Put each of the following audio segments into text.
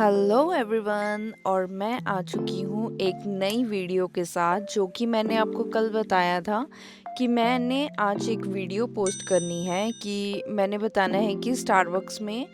Hello everyone और मैं आ चुकी हूँ एक नई वीडियो के साथ जो कि मैंने आपको कल बताया था कि मैंने आज एक वीडियो पोस्ट करनी है कि मैंने बताना है कि स्टारबक्स में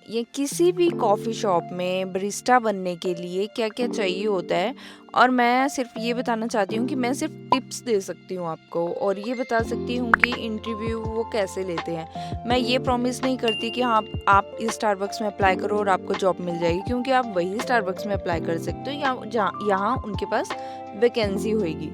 या किसी भी कॉफ़ी शॉप में बरिस्टा बनने के लिए क्या-क्या चाहिए होता है। और मैं सिर्फ़ ये बताना चाहती हूँ कि मैं सिर्फ़ टिप्स दे सकती हूँ आपको और ये बता सकती हूँ कि इंटरव्यू वो कैसे लेते हैं। मैं ये प्रॉमिस नहीं करती कि हाँ, आप इस स्टारबक्स में अप्लाई करो और आपको जॉब मिल जाएगी, क्योंकि आप वही स्टारबक्स में अप्लाई कर सकते हो या जहाँ यहाँ उनके पास वैकेंसी होएगी।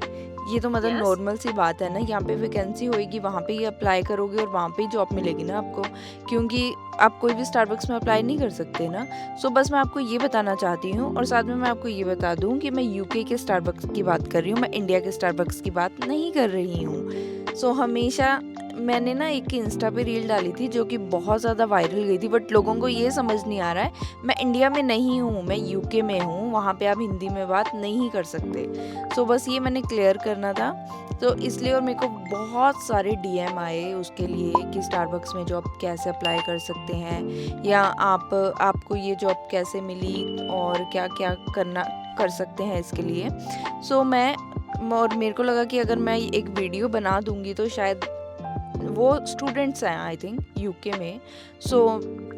ये तो मतलब यस। नॉर्मल सी बात है ना, यहाँ पे वैकेंसी होएगी, वहाँ पे ही अप्लाई करोगे और वहाँ पे ही जॉब मिलेगी ना आपको, क्योंकि आप कोई भी स्टारबक्स में अप्लाई नहीं कर सकते ना। सो बस मैं आपको ये बताना चाहती हूँ और साथ में मैं आपको ये बता दूँ कि मैं यूके के स्टारबक्स की बात कर रही हूँ, मैं इंडिया के स्टारबक्स की बात नहीं कर रही हूँ। सो हमेशा मैंने ना एक इंस्टा पे रील डाली थी जो कि बहुत ज़्यादा वायरल गई थी, बट लोगों को ये समझ नहीं आ रहा है मैं इंडिया में नहीं हूँ, मैं यूके में हूँ, वहाँ पे आप हिंदी में बात नहीं कर सकते। सो बस ये मैंने क्लियर करना था, तो इसलिए। और मेरे को बहुत सारे डीएम आए उसके लिए कि स्टारबक्स में जॉब कैसे अप्लाई कर सकते हैं या आपको ये जॉब कैसे मिली और क्या क्या करना कर सकते हैं इसके लिए। सो मैं और मेरे को लगा कि अगर मैं एक वीडियो बना दूंगी तो शायद वो स्टूडेंट्स हैं आई थिंक यूके में। सो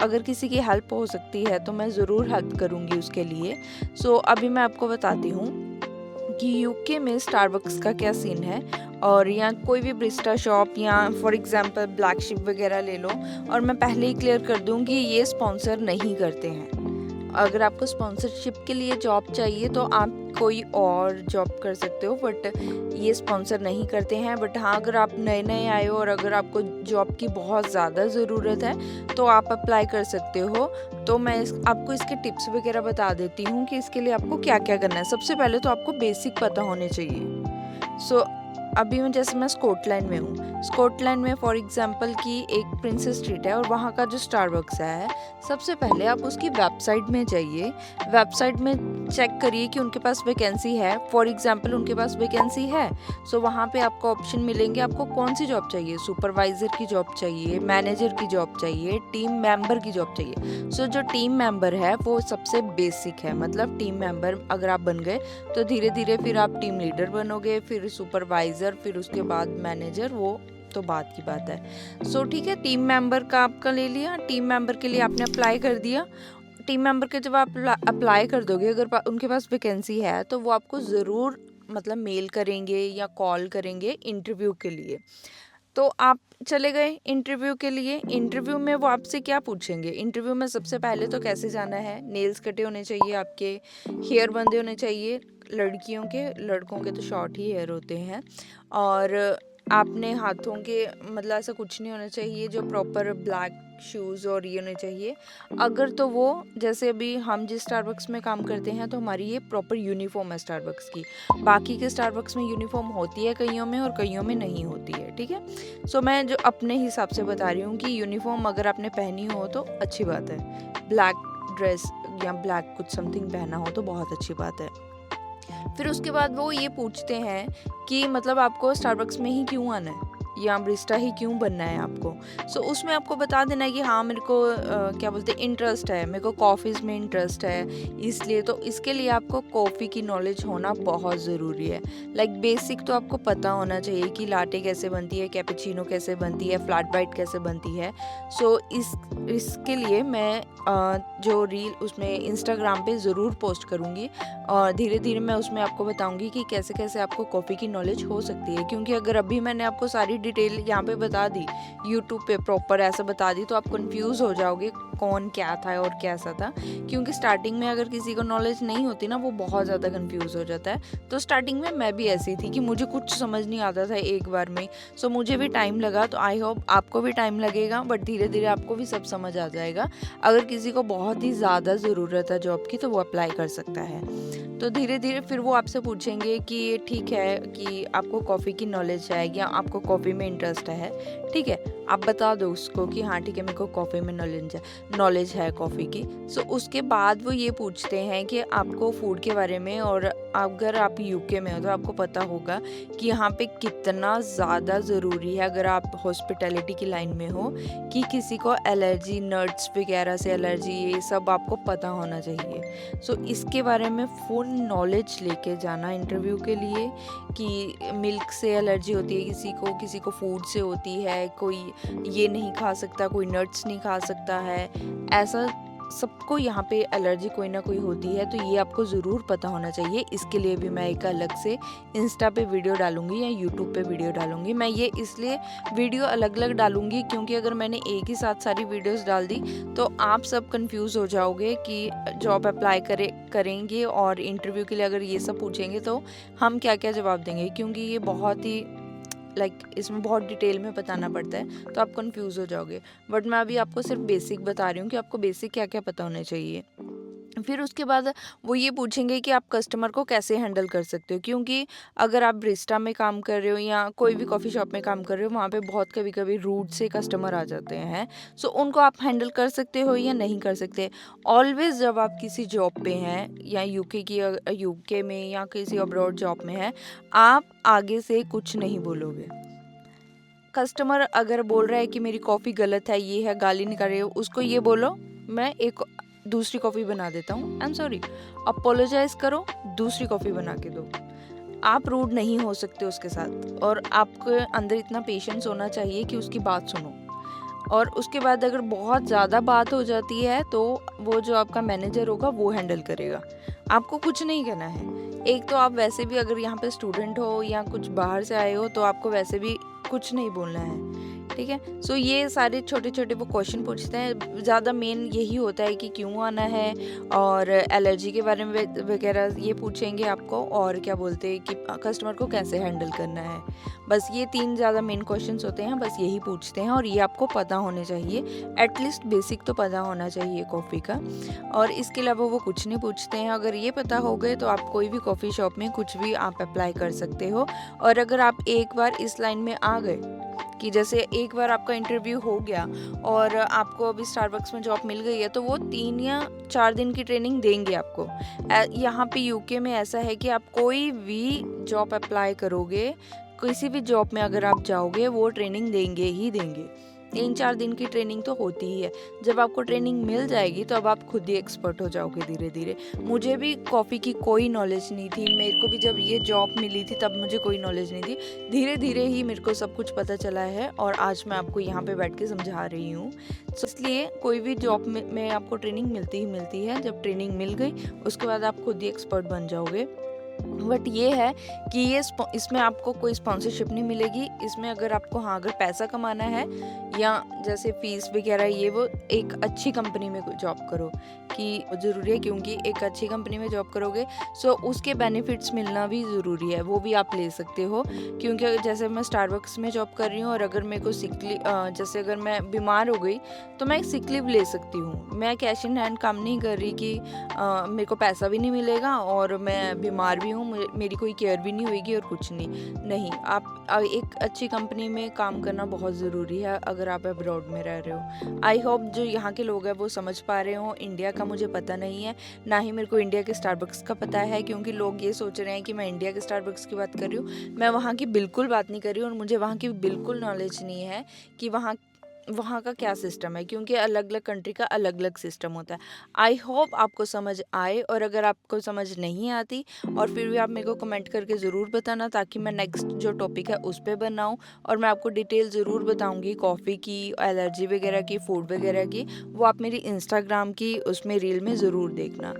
अगर किसी की हेल्प हो सकती है तो मैं ज़रूर हेल्प करूँगी उसके लिए। सो अभी मैं आपको बताती हूँ कि यूके में स्टारबक्स का क्या सीन है। और या कोई भी ब्रिस्टा शॉप या फॉर एग्जांपल ब्लैक शिप वगैरह ले लो। और मैं पहले ही क्लियर कर दूं कि ये स्पॉन्सर नहीं करते हैं। अगर आपको स्पॉन्सरशिप के लिए जॉब चाहिए तो आप कोई और जॉब कर सकते हो, बट ये स्पॉन्सर नहीं करते हैं। बट हाँ, अगर आप नए नए आए हो और अगर आपको जॉब की बहुत ज़्यादा ज़रूरत है तो आप अप्लाई कर सकते हो। तो मैं आपको इसके टिप्स वगैरह बता देती हूँ कि इसके लिए आपको क्या क्या करना है। सबसे पहले तो आपको बेसिक पता होने चाहिए। सो अभी मैं स्कॉटलैंड में हूँ। स्कॉटलैंड में फॉर एग्जांपल कि एक प्रिंसेस स्ट्रीट है और वहाँ का जो स्टारबक्स है, सबसे पहले आप उसकी वेबसाइट में जाइए। वेबसाइट में चेक करिए कि उनके पास वैकेंसी है। फॉर एग्जांपल उनके पास वैकेंसी है, सो वहाँ पे आपको ऑप्शन मिलेंगे आपको कौन सी जॉब चाहिए। सुपरवाइज़र की जॉब चाहिए, मैनेजर की जॉब चाहिए, टीम मेंबर की जॉब चाहिए। सो जो टीम मेंबर है वो सबसे बेसिक है, मतलब टीम मेंबर अगर आप बन गए तो धीरे धीरे फिर आप टीम लीडर बनोगे, फिर सुपरवाइज़र, फिर उसके बाद मैनेजर, वो तो बात की बात है। सो ठीक है, टीम मेंबर का आपका ले लिया, टीम मेंबर के लिए आपने अप्लाई कर दिया। टीम मेंबर के जब आप अप्लाई कर दोगे, अगर उनके पास वैकेंसी है तो वो आपको ज़रूर मतलब मेल करेंगे या कॉल करेंगे इंटरव्यू के लिए। तो आप चले गए इंटरव्यू के लिए। इंटरव्यू में वो आपसे क्या पूछेंगे? इंटरव्यू में सबसे पहले तो कैसे जाना है, नेल्स कटे होने चाहिए आपके, हेयर बंधे होने चाहिए लड़कियों के, लड़कों के तो शॉर्ट ही हेयर होते हैं। और आपने हाथों के मतलब ऐसा कुछ नहीं होना चाहिए, जो प्रॉपर ब्लैक शूज़ और ये होने चाहिए। अगर तो वो जैसे अभी हम जिस स्टारबक्स में काम करते हैं तो हमारी ये प्रॉपर यूनिफॉर्म है स्टारबक्स की। बाकी के स्टारबक्स में यूनिफॉर्म होती है कईयों में और कईयों में नहीं होती है, ठीक है। सो मैं जो अपने हिसाब से बता रही हूँ कि यूनिफॉर्म अगर आपने पहनी हो तो अच्छी बात है, ब्लैक ड्रेस या ब्लैक कुछ समथिंग पहना हो तो बहुत अच्छी बात है। फिर उसके बाद वो ये पूछते हैं कि मतलब आपको स्टारबक्स में ही क्यों आना है या बरिस्टा ही क्यों बनना है आपको। सो उसमें आपको बता देना है कि हाँ, मेरे को क्या बोलते हैं इंटरेस्ट है, मेरे को कॉफ़ीज़ में इंटरेस्ट है, इसलिए। तो इसके लिए आपको कॉफ़ी की नॉलेज होना बहुत ज़रूरी है। लाइक बेसिक तो आपको पता होना चाहिए कि लाटे कैसे बनती है, कैपेचिनो कैसे बनती है, फ्लैट वाइट कैसे बनती है। सो इसके लिए मैं जो रील उसमें इंस्टाग्राम पे ज़रूर पोस्ट करूँगी और धीरे धीरे मैं उसमें आपको बताऊंगी कि कैसे कैसे आपको कॉफ़ी की नॉलेज हो सकती है। क्योंकि अगर अभी मैंने आपको सारी डिटेल यहाँ पे बता दी, यूट्यूब पे प्रॉपर ऐसा बता दी, तो आप कंफ्यूज हो जाओगे कौन क्या था और कैसा था। क्योंकि स्टार्टिंग में अगर किसी को नॉलेज नहीं होती ना, वो बहुत ज़्यादा कंफ्यूज हो जाता है। तो स्टार्टिंग में मैं भी ऐसी थी कि मुझे कुछ समझ नहीं आता था एक बार में। सो मुझे भी टाइम लगा, तो आई होप आपको भी टाइम लगेगा, बट धीरे धीरे आपको भी सब समझ आ जाएगा। अगर किसी को बहुत ही ज़्यादा ज़रूरत है जॉब की तो वो अप्लाई कर सकता है। तो धीरे धीरे फिर वो आपसे पूछेंगे कि ठीक है कि आपको कॉफ़ी की नॉलेज है या आपको कॉफ़ी में इंटरेस्ट है, ठीक है, आप बता दो उसको कि हाँ ठीक है, मेरे को कॉफ़ी में नॉलेज है। नॉलेज है कॉफ़ी की। सो उसके बाद वो ये पूछते हैं कि आपको फूड के बारे में, और अगर आप यूके में हो तो आपको पता होगा कि यहाँ पे कितना ज़्यादा ज़रूरी है, अगर आप हॉस्पिटैलिटी की लाइन में हो, कि किसी को एलर्जी, नट्स वगैरह से एलर्जी, ये सब आपको पता होना चाहिए। सो इसके बारे में फुल नॉलेज लेके जाना इंटरव्यू के लिए, कि मिल्क से एलर्जी होती है किसी को फूड से होती है, कोई ये नहीं खा सकता, कोई नट्स नहीं खा सकता है, ऐसा सबको यहाँ पे एलर्जी कोई ना कोई होती है, तो ये आपको ज़रूर पता होना चाहिए। इसके लिए भी मैं एक अलग से इंस्टा पे वीडियो डालूँगी या यूट्यूब पे वीडियो डालूँगी। मैं ये इसलिए वीडियो अलग-अलग डालूँगी क्योंकि अगर मैंने एक ही साथ सारी वीडियोस डाल दी तो आप सब कंफ्यूज हो जाओगे कि जॉब अप्लाई करेंगे और इंटरव्यू के लिए अगर ये सब पूछेंगे तो हम क्या-क्या जवाब देंगे, क्योंकि ये बहुत ही इसमें बहुत डिटेल में बताना पड़ता है, तो आप कंफ्यूज हो जाओगे। बट मैं अभी आपको सिर्फ बेसिक बता रही हूँ कि आपको बेसिक क्या क्या पता होने चाहिए। फिर उसके बाद वो ये पूछेंगे कि आप कस्टमर को कैसे हैंडल कर सकते हो, क्योंकि अगर आप ब्रिस्टा में काम कर रहे हो या कोई भी कॉफ़ी शॉप में काम कर रहे हो, वहाँ पे बहुत कभी कभी रूड से कस्टमर आ जाते हैं। सो उनको आप हैंडल कर सकते हो या नहीं कर सकते। ऑलवेज जब आप किसी जॉब पे हैं या यूके में या किसी अब्रॉड जॉब में हैं, आप आगे से कुछ नहीं बोलोगे। कस्टमर अगर बोल रहा है कि मेरी कॉफ़ी गलत है, ये है, गाली निकाल रहे हो, उसको ये बोलो मैं एक दूसरी कॉफ़ी बना देता हूँ, आई एम सॉरी, अपोलोजाइज करो, दूसरी कॉफ़ी बना के दो। आप रूड नहीं हो सकते उसके साथ, और आपके अंदर इतना पेशेंस होना चाहिए कि उसकी बात सुनो। और उसके बाद अगर बहुत ज़्यादा बात हो जाती है तो वो जो आपका मैनेजर होगा वो हैंडल करेगा, आपको कुछ नहीं करना है। एक तो आप वैसे भी अगर यहाँ पे स्टूडेंट हो या कुछ बाहर से आए हो तो आपको वैसे भी कुछ नहीं बोलना है, ठीक है। सो ये सारे छोटे छोटे वो क्वेश्चन पूछते हैं, ज़्यादा मेन यही होता है कि क्यों आना है, और एलर्जी के बारे में वगैरह ये पूछेंगे आपको, और क्या बोलते हैं कि कस्टमर को कैसे हैंडल करना है। बस ये 3 ज़्यादा मेन क्वेश्चंस होते हैं, बस यही पूछते हैं, और ये आपको पता होने चाहिए, एटलीस्ट बेसिक तो पता होना चाहिए कॉफ़ी का। और इसके अलावा वो कुछ नहीं पूछते हैं। अगर ये पता हो गए तो आप कोई भी कॉफ़ी शॉप में कुछ भी आप अप्लाई कर सकते हो। और अगर आप एक बार इस लाइन में आ गए कि जैसे एक बार आपका इंटरव्यू हो गया और आपको अभी स्टारबक्स में जॉब मिल गई है, तो वो 3 या 4 दिन की ट्रेनिंग देंगे आपको। यहाँ पे यूके में ऐसा है कि आप कोई भी जॉब अप्लाई करोगे, किसी भी जॉब में अगर आप जाओगे, वो ट्रेनिंग देंगे ही देंगे। 3-4 दिन की ट्रेनिंग तो होती ही है। जब आपको ट्रेनिंग मिल जाएगी तो अब आप खुद ही एक्सपर्ट हो जाओगे धीरे धीरे। मुझे भी कॉफ़ी की कोई नॉलेज नहीं थी, मेरे को भी जब ये जॉब मिली थी तब मुझे कोई नॉलेज नहीं थी। धीरे धीरे ही मेरे को सब कुछ पता चला है, और आज मैं आपको यहाँ पे बैठ के समझा रही हूँ। इसलिए कोई भी जॉब में आपको ट्रेनिंग मिलती ही मिलती है। जब ट्रेनिंग मिल गई उसके बाद आप खुद ही एक्सपर्ट बन जाओगे। बट ये है कि इसमें आपको कोई स्पॉन्सरशिप नहीं मिलेगी। इसमें अगर आपको अगर पैसा कमाना है या जैसे फीस वगैरह, ये वो एक अच्छी कंपनी में जॉब करो, कि ज़रूरी है, क्योंकि एक अच्छी कंपनी में जॉब करोगे सो उसके बेनिफिट्स मिलना भी ज़रूरी है, वो भी आप ले सकते हो। क्योंकि जैसे मैं स्टारबक्स में जॉब कर रही हूँ, और अगर मेरे को जैसे अगर मैं बीमार हो गई तो मैं सिक लीव ले सकती हूँ। मैं कैश इन हैंड काम नहीं कर रही कि मेरे को पैसा भी नहीं मिलेगा और मैं बीमार भी हूँ, मेरी कोई केयर भी नहीं होगी और कुछ नहीं। आप एक अच्छी कंपनी में काम करना बहुत ज़रूरी है अगर आप अब्रॉड में रह रहे हो। आई होप जो यहाँ के लोग हैं वो समझ पा रहे हो। इंडिया का मुझे पता नहीं है, ना ही मेरे को इंडिया के स्टारबक्स का पता है, क्योंकि लोग ये सोच रहे हैं कि मैं इंडिया के स्टारबक्स की बात कर रही हूँ। मैं वहाँ की बिल्कुल बात नहीं कर रही हूँ, और मुझे वहाँ की बिल्कुल नॉलेज नहीं है कि वहाँ का क्या सिस्टम है, क्योंकि अलग अलग कंट्री का अलग अलग सिस्टम होता है। आई होप आपको समझ आए, और अगर आपको समझ नहीं आती और फिर भी आप मेरे को कमेंट करके ज़रूर बताना, ताकि मैं नेक्स्ट जो टॉपिक है उस पर बनाऊँ, और मैं आपको डिटेल ज़रूर बताऊँगी कॉफ़ी की, एलर्जी वगैरह की, फूड वगैरह की। वो आप मेरी इंस्टाग्राम की उसमें रील में ज़रूर देखना।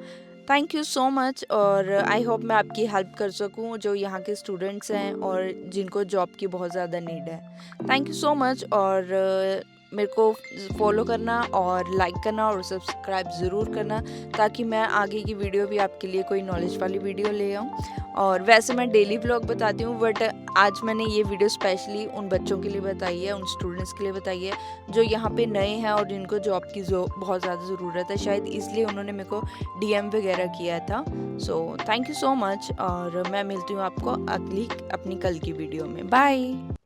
थैंक यू सो मच, और आई होप मैं आपकी हेल्प कर सकूं जो यहाँ के स्टूडेंट्स हैं और जिनको जॉब की बहुत ज़्यादा नीड है। थैंक यू सो मच, और मेरे को फॉलो करना और लाइक करना और सब्सक्राइब ज़रूर करना, ताकि मैं आगे की वीडियो भी आपके लिए कोई नॉलेज वाली वीडियो ले आऊँ। और वैसे मैं डेली व्लॉग बताती हूँ, बट आज मैंने ये वीडियो स्पेशली उन बच्चों के लिए बताई है, उन स्टूडेंट्स के लिए बताई है जो यहाँ पे नए हैं और जिनको जॉब की बहुत ज़्यादा ज़रूरत है। शायद इसलिए उन्होंने मेरे को DM वगैरह किया था। So thank you so much, और मैं मिलती हूँ आपको अगली अपनी कल की वीडियो में। बाय।